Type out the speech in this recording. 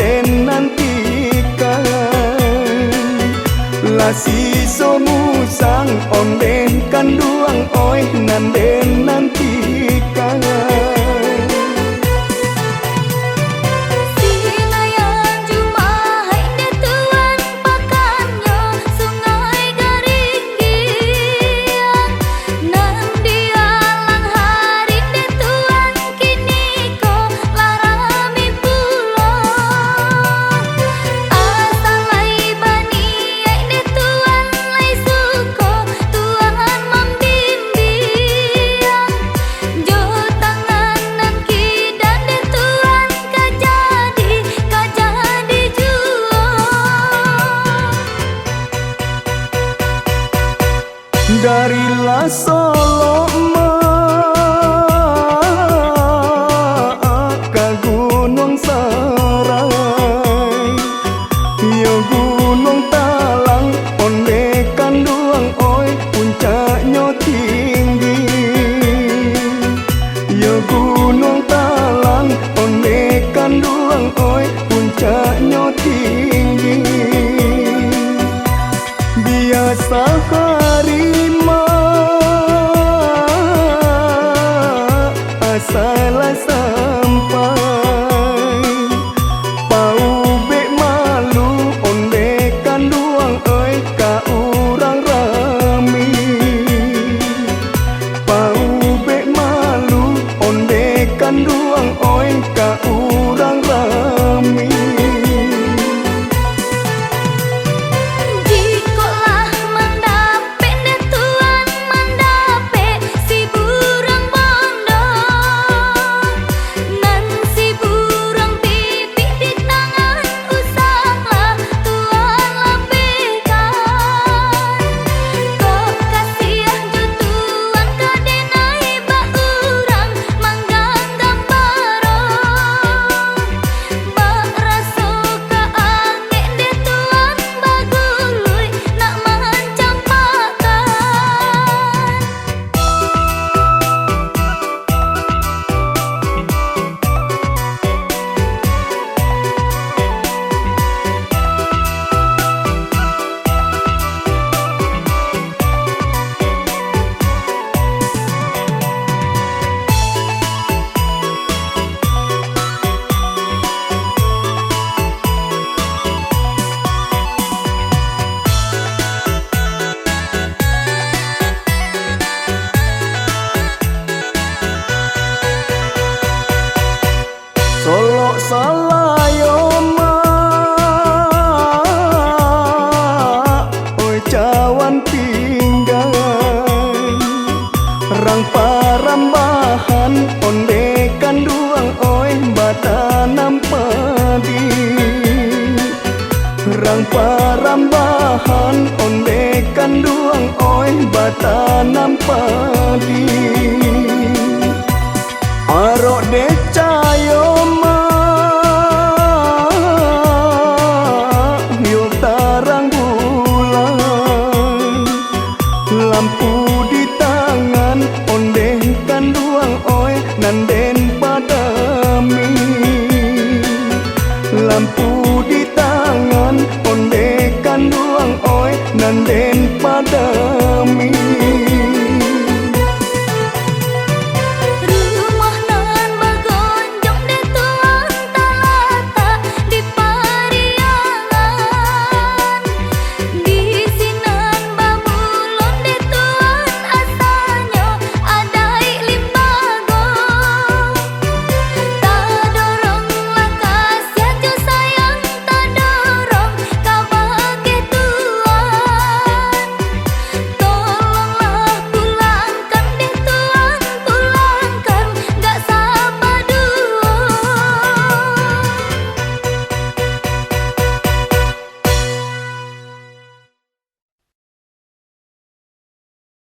nanden nantikan lasi somusang onden kanduang oi nanden nantikan. Darilah Solo ke Gunung Serai, yo Gunung Talang onde kanduang oi puncaknya tinggi, yo Gunung Talang onde kanduang oi puncaknya tinggi. Biasa hari salah sampai pau bek malu onde kanduang oi ka urang rami, pau bek malu onde kanduang oi ka urang rami. Solo salayoma oi cawan pinggan rang parambahan onde kanduang oi batanam padi, rang parambahan onde kanduang oi batanam padi. Arok decayo lampu di tangan onde kanduang oi nanden padami, lampu